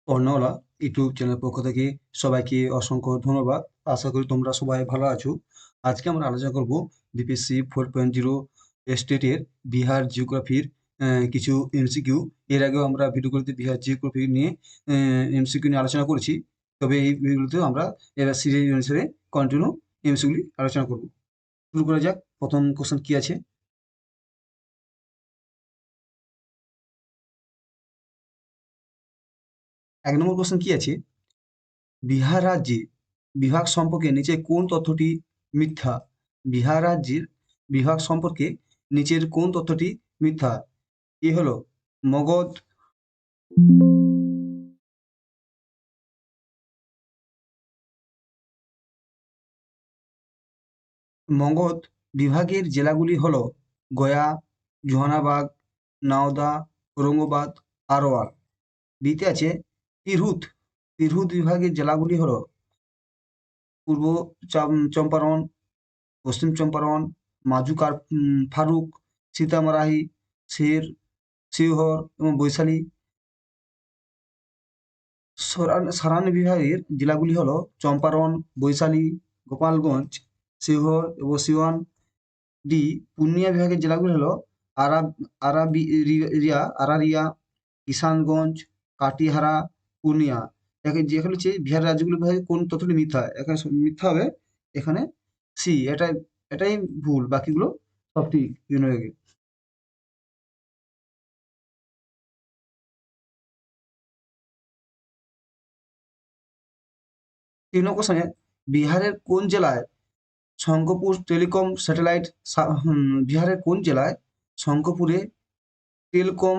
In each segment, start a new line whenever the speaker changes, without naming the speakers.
অর্ণলা YouTube channel পক্ষ থেকে সবাইকে অসংখ্য ধন্যবাদ। আশা করি তোমরা সবাই ভালো আছো। আজকে আমরা আলোচনা করব বিপিএসসি 4.0 স্টেটের বিহার জিওগ্রাফির কিছু এমসিকিউ। এর আগেও আমরা ভিডিওগুলোতে বিহার জিওগ্রাফি নিয়ে এমসিকিউ নিয়ে আলোচনা করেছি। তবে এই ভিডিওগুলোতেও আমরা এবার সিরিজ অনুসারে কন্টিনিউ এমসিকিউগুলি আলোচনা করব। শুরু করা যাক। প্রথম কোশ্চেন কি আছে? 1 নম্বর কোশ্চেন কি আছে? বিহার রাজ্যে বিভাগ সম্পর্কে নিচে কোন তথ্যটি মিথ্যা? বিহার রাজ্যের বিভাগ সম্পর্কে নিচের কোন তথ্যটি মিথ্যা? এ হলো মগধ, মগধ বিভাগের জেলাগুলি হলো গয়া, জোহানাবাদ, নাওদা, ঔরঙ্গাবাদ, আরওয়াল। বিতে আছে তিরহুত। তিরহুত বিভাগের জেলাগুলি হলো পূর্ব চম্পারণ, পশ্চিম চম্পারণ, মাজু ফারুক, সীতামারাহি, শিওহর এবং বৈশালী। সারান বিভাগের জেলাগুলি হলো চম্পারণ, বৈশালী, গোপালগঞ্জ, শিওহর এবং সিওয়ান। ডি পূর্ণিয়া বিভাগের জেলাগুলি হলো আরারিয়া, কিষানগঞ্জ, কাটিহারা, পূর্ণিয়া। যেখানে হচ্ছে বিহার রাজ্যগুলি বিভাগে কোন তথ্যটি মিথ্যা? এখানে মিথ্যা হবে এখানে সি। এটাই ভুল, বাকিগুলো সব ঠিক বিভাগে। 3 নম্বর কোশ্চেনে বিহারের কোন জেলায় শঙ্করপুর টেলিকম স্যাটেলাইট বিহারের কোন জেলায় শঙ্করপুরে টেলকম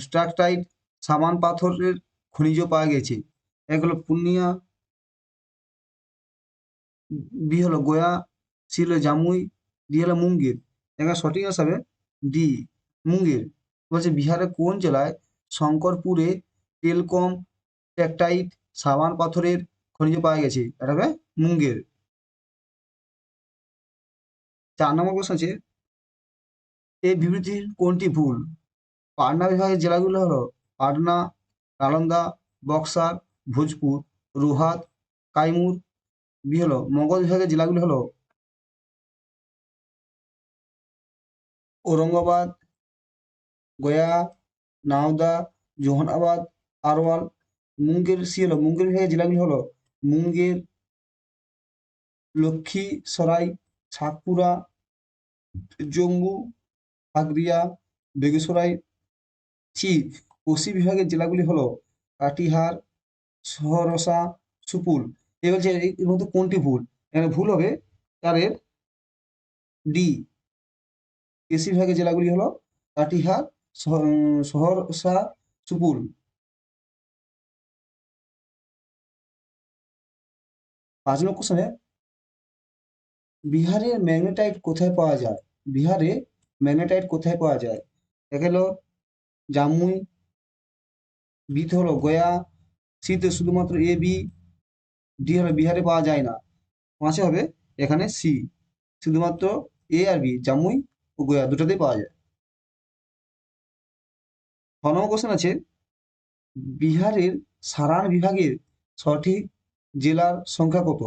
স্ট্রাকটাইট সামান পাথরের খনিজ পাওয়া গেছে? এক হলো পূর্ণিয়া, বি হলো গয়া, সি হলো জামুই, ডি হলো মুঙ্গের। এখানে সঠিক হিসাবে ডি মুঙ্গের। বলছে বিহারের কোন জেলায় শঙ্করপুরে টেলকম ট্যাকটাইট সাবান পাথরের খনিজ পাওয়া গেছে? এটা হবে মুঙ্গের। 4 নম্বর প্রশ্ন আছে এই বিবৃতির কোনটি ভুল? পাটনা বিভাগের জেলাগুলো হলো পাটনা, নালন্দা, বক্সার, ভোজপুর, রোহাত, কাইমুর। বি হলো মগধ বিভাগের জেলাগুলো হলো ঔরঙ্গাবাদ, গয়া, নাওদা, জোহানাবাদ, আরওয়াল। মুঙ্গের বিভাগের জেলাগুলি হলো মুঙ্গের, লক্ষ্মীসরাই, সাতপুরা, জম্মু, আগ্রিয়া, বেগুসরাই। চি পশ্চিম বিভাগের জেলাগুলি হলো কাটিহার, সহরসা, সুপুল। এবার যে এর মধ্যে কোনটি ভুল? এখানে ভুল হবে তারের ডি। কৃষি বিভাগের জেলাগুলি হলো কাটিহার, সহরসা, সুপুল। 5 নম্বর কোশ্চেনে বিহারের ম্যাগনেটাইট কোথায় পাওয়া যায়? বিহারে ম্যাগনেটাইট কোথায় পাওয়া যায়? এক হলো জামুই, বিতে হলো গয়া, সিতে শুধুমাত্র এ বি, ডি হলো বিহারে পাওয়া যায় না। 5 হবে এখানে সি, শুধুমাত্র এ আর বি, জামুই ও গয়া দুটোতেই পাওয়া যায়। 6 নম্বর কোশ্চেন আছে বিহারের সারান বিভাগের সঠিক জেলার সংখ্যা কত?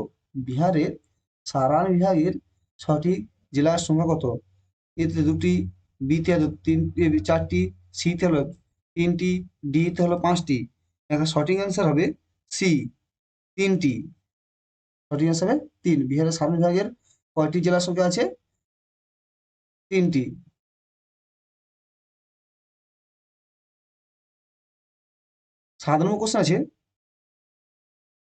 বিহারের সারান বিভাগের সঠিক জেলার সংখ্যা কত? এতে দুটি, বিতে হলো চারটি, সিতে হলো তিনটি, ডিতে হলো পাঁচটি। এখন সঠিক অ্যান্সার হবে সি, তিনটি। সঠিক অ্যান্সার হবে তিন। বিহারের সারান বিভাগের কয়টি জেলার সংখ্যা আছে? তিনটি। 7 নম্বর কোশ্চেন আছে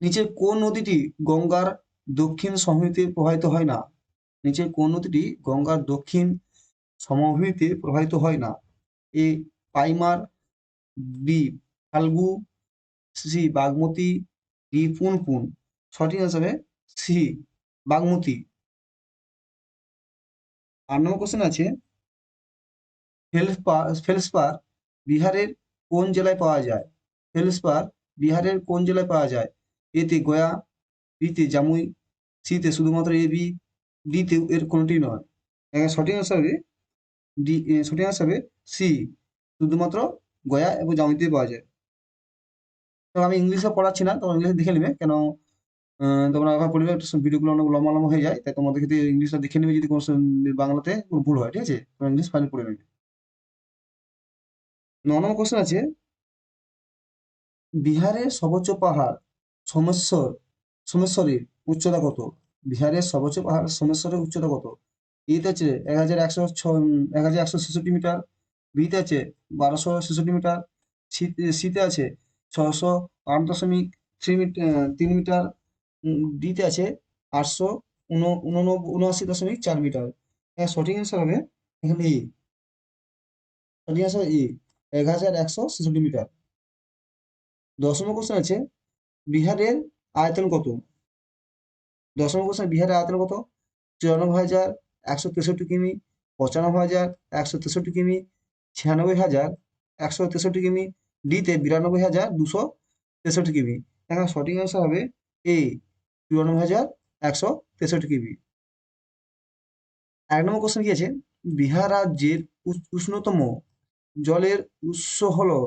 নিচের কোন নদীটি গঙ্গার দক্ষিণ সমভূমিতে প্রবাহিত হয় না? নিচের কোন নদীটি গঙ্গার দক্ষিণ সমভূমিতে প্রবাহিত হয় না? A Paimar, B Phalgu, C Bagmati, D Punpun. সঠিক হিসাবে সি বাগমতী। 8 নম্বর কোশ্চেন আছে ফেলসপার বিহারের কোন জেলায় পাওয়া যায়? ফেলসপার বিহারের কোন জেলায় পাওয়া যায়? এতে গয়া, বিতে জামুই, সিতে শুধুমাত্র এ বি, ডিতে এর কোনটি নয়। এখানে সঠিক আনসার হবে ডি। সঠিক আনসার হবে সি, শুধুমাত্র গয়া এবং জামুইতে পাওয়া যায়। তো আমি ইংলিশে পড়াচ্ছি না, তোমরা ইংলিশে দেখে নেবে, কেন তোমরা এখন পড়লে একটু ভিডিওগুলো অনেক লম্বা লম্বা হয়ে যায়, তাই তোমাদের ক্ষেত্রে ইংলিশটা দেখে নেবে, যদি কোনো বাংলাতে কোনো ভুল হয়, ঠিক আছে, তোমরা ইংলিশ ফাইল পড়ে নেবে। 9 নম্বর কোশ্চেন আছে, বিহারের সর্বোচ্চ পাহাড় সোমেশ্বর সোমেশ্বরের উচ্চতা কত? বিহারের সর্বোচ্চ পাহাড় সোমেশ্বরের উচ্চতা কত? এতে আছে 1166 মিটার, বিতে আছে 1266 মিটার, সিতে আছে 608.3 মিটার, ডিতে আছে 879.4 মিটার। হ্যাঁ, সঠিক অ্যান্সার হবে এখানে এ। সঠিক অ্যান্সার এ, 1166 মিটার। 10 নম্বর কোশ্চেন আছে, বিহারের আয়তন কত? 10 নম্বর কোশ্চেন, বিহারের আয়তন কত? 94,163 কিমি, 95,163 কিমি, 96,163 কিমি, ডিতে 92,263 কিমি। এখানে সঠিক অ্যান্সার হবে এ, 94,163 কিমি। 1 নম্বর কোশ্চেন কি আছে, বিহার রাজ্যের উষ্ণতম জলের উৎস হলো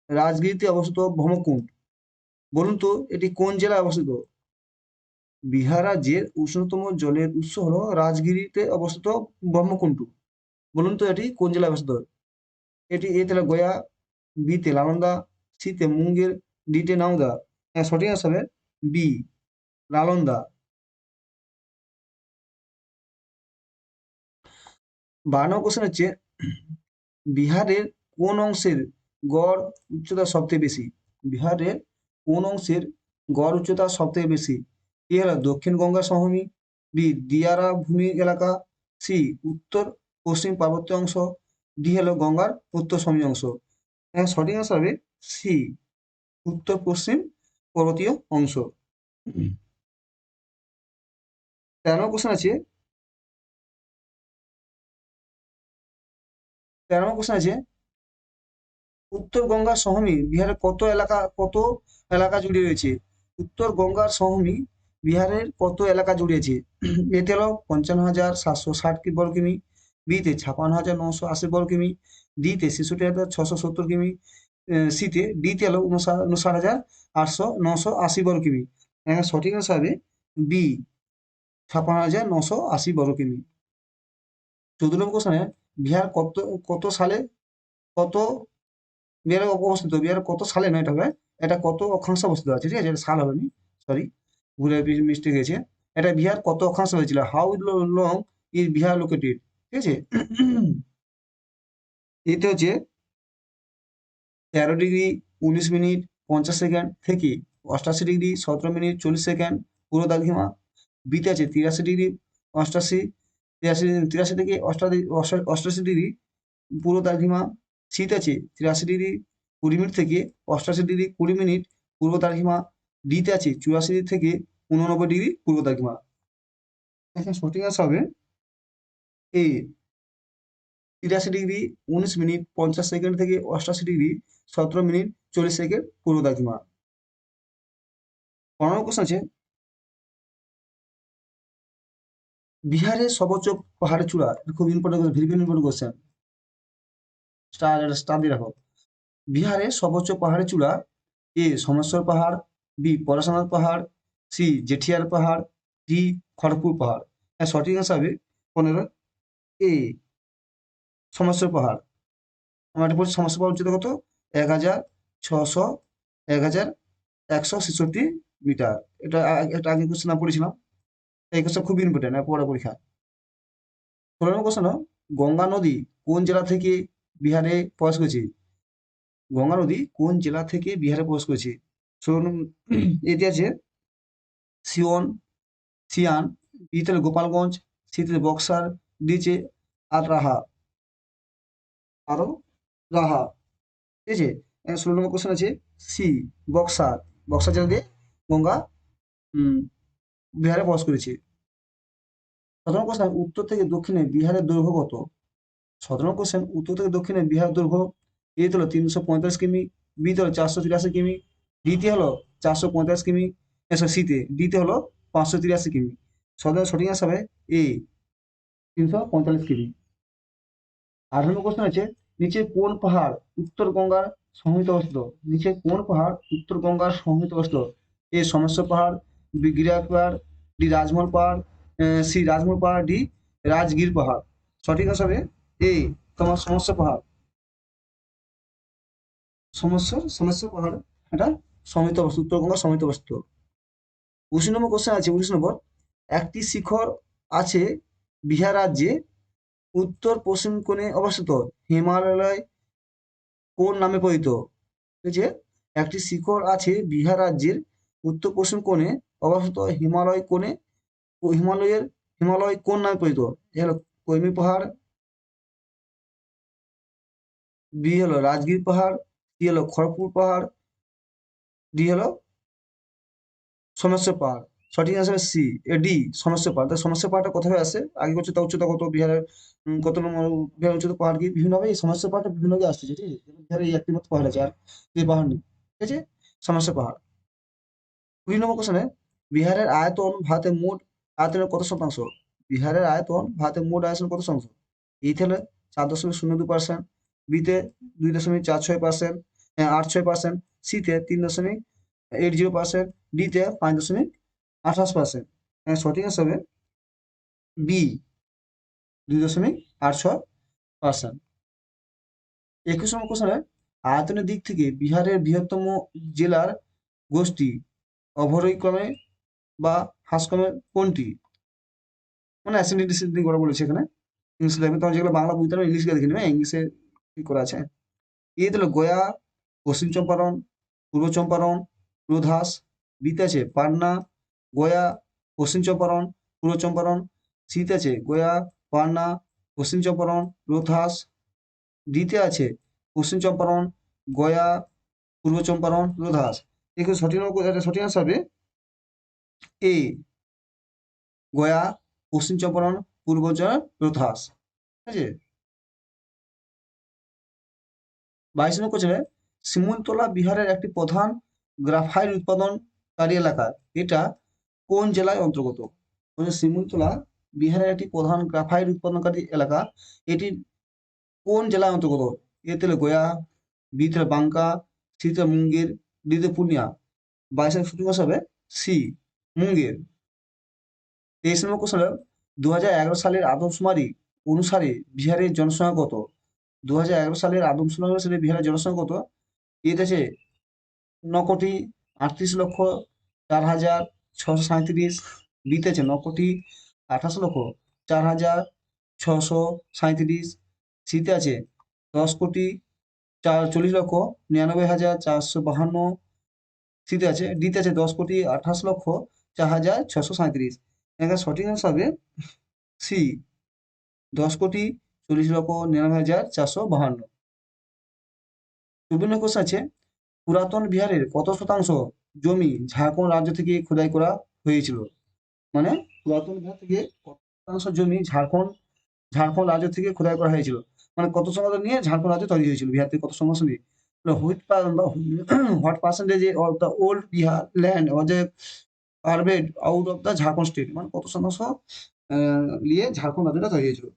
রাজগিরিতে অবস্থিত ব্রহ্মকুণ্ড। বলুন তো এটি কোন জেলায় অবস্থিত? বিহার রাজ্যের উষ্ণতম জলের উৎস হলো রাজগিরিতে অবস্থিত ব্রহ্মকুণ্ড। বলুন তো এটি কোন জেলায় অবস্থিত? এটি এতে হলো গয়া, বিতে নালন্দা, সিতে মুঙ্গের, ডিতে নাওদা। হ্যাঁ, সঠিক আনসার হবে বি, নালন্দা। 12 নম্বর কোশ্চেন হচ্ছে, বিহারের কোন অংশের গড় উচ্চতা সবথেকে বেশি? বিহারের কোন অংশের গড় উচ্চতা সবথেকে বেশি? এ হলো দক্ষিণ গঙ্গা সমভূমি, বি দিয়ারা ভূমি এলাকা, সি উত্তর পশ্চিম পার্বত্য অংশ, ডি হলো গঙ্গার উত্তর সমী অংশ। হ্যাঁ, সঠিক আনসার হবে সি, উত্তর পশ্চিম পর্বতীয় অংশ। 13 নম্বর কোশ্চেন আছে, 13 নম্বর কোশ্চেন আছে, উত্তর গঙ্গার সমভূমি বিহারের কত এলাকা জুড়ে রয়েছে? উত্তর গঙ্গার সমভূমি বিহারের কত এলাকা জুড়েছে? এতে হলো 55,760 বর্গ কিমি, বিতে 56,980 বর্গ কিমি, ডিতে 66,670 কিমি, ডিতে হলো 59,880 বর্গ কিমি। এখানে সঠিক আনসার হবে বি, 56,980 বর্গ কিমি। 14 নম্বর কোশ্চেনে, বিহার কত কত সালে কত বিহারে কত সালে নয়, এটা হবে, এটা কত অক্ষাংশ অবস্থিত আছে, ঠিক আছে, এটা সাল হবে না, সরি, ভুলে মিস্টেক হয়েছে। এটা বিহার কত অক্ষাংশ হয়েছিল, how long is Bihar located, ঠিক আছে। এতে হচ্ছে 13 ডিগ্রি 19 মিনিট 50 সেকেন্ড থেকে 88 ডিগ্রি 17 মিনিট 40 সেকেন্ড পূর্ব দ্রাঘিমা, বিতে আছে 83 ডিগ্রি 88 থেকে 88 ডিগ্রি পূর্ব দ্রাঘিমা, শীত আছে 83 ডিগ্রি 20 মিনিট থেকে 88 ডিগ্রি 20 মিনিট পূর্ব দ্রাঘিমা, ডিতে আছে 84 থেকে 89 ডিগ্রি পূর্ব দ্রাঘিমা। এখানে সঠিক আনসার হবে এ, 83 ডিগ্রি 19 মিনিট 50 সেকেন্ড থেকে 88 ডিগ্রি 17 মিনিট 40 সেকেন্ড পূর্ব দ্রাঘিমা। 15 কোশ্চেন আছে, বিহারের সর্বোচ্চ পাহাড়ের চূড়া, খুব important, very very important question, star দিয়ে রাখো। বিহারের সর্বোচ্চ পাহাড়ের চূড়া, এ সোমেশ্বর পাহাড়, বি পরেশনাথ পাহাড়, সি জেঠিয়ার পাহাড়, ডি খড়গপুর পাহাড়। হ্যাঁ, সঠিক আনসার হবে 15 এ, সোমেশ্বর পাহাড়। আমার এটা বলছি, সোমেশ্বর পাহাড় উচ্চতা কত? 1,161 মিটার। এটা আগে কোশ্চেন পড়েছিলাম, এই কোশ্চেন খুব ইম্পর্টেন্ট পড়া পরীক্ষা। 16 নম্বর কোশ্চেন, গঙ্গা নদী কোন জেলা থেকে বিহারে প্রবেশ করেছে? গঙ্গা নদী কোন জেলা থেকে বিহারে প্রবেশ করেছে? 16 এতে আছে সিওন, সিয়ান, বিতে গোপালগঞ্জ, সিতে বক্সার, ডিতে আর রাহা, আরো রাহা, ঠিক আছে। 16 নম্বর কোশ্চেন আছে, সি বক্সার, বক্সার জেলা দিয়ে গঙ্গা উম, বিহারে প্রবেশ করেছে। 17 কোশ্চেন, উত্তর থেকে দক্ষিণে বিহারের দৈর্ঘ্য কত? 17 কোশ্চেন, উত্তর থেকে দক্ষিণে বিহার দৈর্ঘ্য, এ হলো 345 কিমি, বি হলো 483 কিমি, ডিতে হলো 445 কিমি, সিতে ডিতে হলো 583 কিমি। সঠিক আনসার হবে এ, 345 কিমি। 18 নম্বর কোশ্চেন আছে, নিচে কোন পাহাড় উত্তর গঙ্গার সংহিত অবস্থিত? নিচে কোন পাহাড় উত্তর গঙ্গার সংহিত অবস্থিত? এ সমস্যা পাহাড়, বি গিরিরাজ পাহাড়, ডি রাজমহল পাহাড়, সি রাজমহল পাহাড়, ডি রাজগির পাহাড়। সঠিক আনসার হবে এ তোমার সমস্যা পাহাড়। সমস্যা পাহাড় এটা সমৃত অবস্থিত, উত্তরবঙ্গ সমৃত অবস্থিত। 29 নম্বর কোশ্চেন আছে, 19 নম্বর। একটি শিখর আছে বিহার রাজ্যে উত্তর পশ্চিম কোণে অবস্থিত, হিমালয় কোন নামে পরিচিত? এই যে একটি শিখর আছে বিহার রাজ্যের উত্তর পশ্চিম কোণে অবস্থিত, হিমালয় কোন নামে পরিচিত? এ হলো কৈমি পাহাড়, বি হলো রাজগির পাহাড়, সি হলো খড়গপুর পাহাড়, ডি হলো সমস্যা পাহাড়। সঠিক আনসার সি, ডি সমস্যা পাহাড়। তাহলে সমস্যা পাহাড়টা কোথায় আসে, আগে উচ্চতা কত বিহারের, কত নম্বর বিহারের উচ্চতা পাহাড় কি বিভিন্নভাবে এই সমস্যা পাহাড়টা বিভিন্ন জায়গায় আসছে, ঠিক আছে? বিহারে এই একটি মাত্র পাহাড় আছে, আর এই পাহাড় নেই, ঠিক আছে? সমস্যা পাহাড়। 20 নম্বর কোশ্চেনে, বিহারের আয়তন ভারতের মোট আয়তনের কত শতাংশ? বিহারের আয়তন ভারতের মোট আয়তনের কত শতাংশ? এতে হলে 4.02%, বিতে 2.46%, 86%, সিতে 3.80%, ডিতে 5.28%। সঠিক আনসার হবে বি 2.86%। 21 নম্বর কোশ্চেনে, আয়তনের দিক থেকে বিহারের বৃহত্তম জেলার গোষ্ঠী অভ্যন্তরীণক্রমে বা হ্রাসক্রমে কোনটি? মানে অ্যাসেন্ডিং ডিসেন্ডিং করে বলেছে এখানে, ইংলিশে দেখবে, তোমার যেগুলো বাংলা বুঝতে হবে ইংলিশে দেখে নেবে, ইংলিশে কি করা আছে। এ দিল গয়া, পশ্চিম চম্পারণ, পূর্ব চম্পারণ, রোধাস, বিতে আছে পাটনা, গয়া, পশ্চিম চম্পারণ, পূর্ব চম্পারণ, সিতে আছে গয়া, পাটনা, পশ্চিম চম্পারণ, রোধাস, ডিতে আছে পশ্চিম চম্পারণ, গয়া, পূর্ব চম্পারণ, রোধাস। এখানে সঠিক আনসার হবে এ গয়া, পশ্চিম চম্পারণ, পূর্ব রোধাস, ঠিক আছে? 22 নম্বর কোশ্চেনে, শিমুলতলা বিহারের একটি প্রধান গ্রাফাইট উৎপাদনকারী এলাকা, এটা কোন জেলায় অন্তর্গত? শিমুলতলা বিহারের একটি প্রধান গ্রাফাইট উৎপাদনকারী এলাকা, এটি কোন জেলায় অন্তর্গত? এতে হলো গয়া, বিতে বাঙ্কা, সিতে মুঙ্গের, ডিতে পূর্ণিয়া। 22 সঠিক আনসার হবে সি মুঙ্গের। 23 নম্বর কোশ্চেন, 2011 সালের আদমশুমারি অনুসারে বিহারের জনসংখ্যা কত? 2011 সালের আদমশুমারি অনুসারে বিহারের জনসংখ্যা কত? এতে আছে 9,38,04,637, বিতে আছে 9,28,04,637, সিতে আছে 10,40,99,452, সিতে আছে ডিতে আছে 10,28,04,637। এখানে সঠিক আনসার হবে সি 10,40,99,452। বিভিন্ন কোশ্চেন আছে, পুরাতন বিহারের কত শতাংশ জমি ঝাড়খণ্ড রাজ্য থেকে খোদাই করা হয়েছিল? মানে পুরাতন বিহার থেকে কত শতাংশ জমি ঝাড়খণ্ড রাজ্য থেকে খোদাই করা হয়েছিল, মানে কত শতাংশ নিয়ে ঝাড়খণ্ড রাজ্য তৈরি হয়েছিল, বিহার থেকে কত শতাংশ নিয়ে? What percentage of the old Bihar land was carved out of the Jharkhand state, মানে কত শতাংশ নিয়ে ঝাড়খণ্ড রাজ্যটা তৈরি হয়েছিল?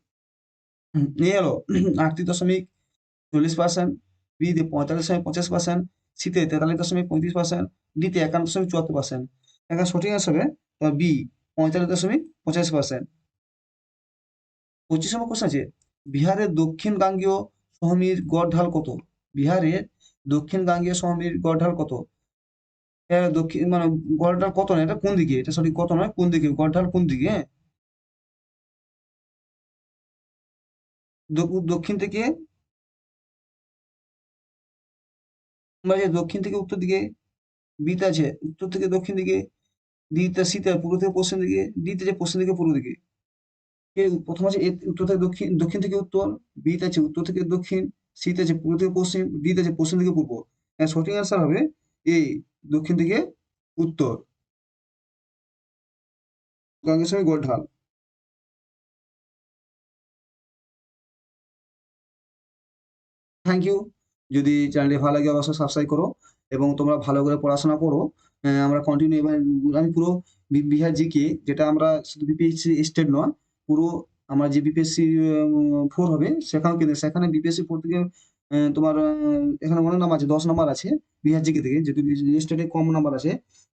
নিয়ে এলো 38.40%, বিতে 45.50%, সিতে 43.35%, ডিতে 51.74%। এখানে সঠিক আনসার হবে বি 45.85%। 25 নম্বর কোশ্চেন আছে, বিহারের দক্ষিণ গাঙ্গেয় সমভূমির গড় ঢাল কত? বিহারের দক্ষিণ গাঙ্গেয় সমভূমির গড় ঢাল কত? দক্ষিণ মানে গড় ঢাল কত না, এটা কোন দিকে, এটা সঠিক কত নয়, কোন দিকে গড় ঢাল কোন দিকে? হ্যাঁ, দক্ষিণ থেকে দক্ষিণ থেকে উত্তর দিকে, বিতে আছে উত্তর থেকে দক্ষিণ দিকে, ডিতে সিতে পূর্ব থেকে পশ্চিম দিকে, ডিতে যে পশ্চিম থেকে পূর্ব দিকে। প্রথম আছে উত্তর থেকে দক্ষিণ, দক্ষিণ থেকে উত্তর, বিতে আছে উত্তর থেকে দক্ষিণ, সিতে আছে পূর্ব থেকে পশ্চিম, ডিতে আছে পশ্চিম থেকে পূর্ব। সঠিক অ্যান্সার হবে এ দক্ষিণ থেকে উত্তর, গাঙ্গেয় সমভূমির গড় ঢাল। Thank you. যদি চ্যানেলটি ভালো লাগে অবশ্যই সাবস্ক্রাইব করো এবং তোমরা ভালো করে পড়াশোনা করো। আমরা কন্টিনিউ এবার আমি পুরো বিহার জিকে, যেটা আমরা শুধু বিপিএসসি স্টেট নয়, পুরো আমরা যে বিপিএসসি 4 হবে সেখানেও কিন্তু সেখানে বিপিএসসি 4 থেকে তোমার এখানে অনেক নাম্বার আছে, 10 নাম্বার আছে বিহার জিকে থেকে। যদি স্টেটে কম নাম্বার আছে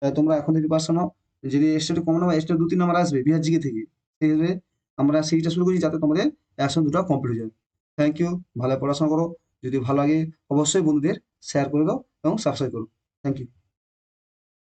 তোমরা এখন থেকে প্রিপারেশন নাও। যদি স্টেটে কম নাম্বার, স্টেটে 2-3 নাম্বার আসবে বিহার জিকে থেকে, সেক্ষেত্রে আমরা সিরিজটা শুরু করি যাতে তোমাদের একসঙ্গে দুটো কমপ্লিট হয়ে যায়। থ্যাংক ইউ, ভালো পড়াশোনা করো। যদি ভালো লাগে অবশ্যই বন্ধুদের শেয়ার করে দাও এবং সাবস্ক্রাইব করো। Thank you.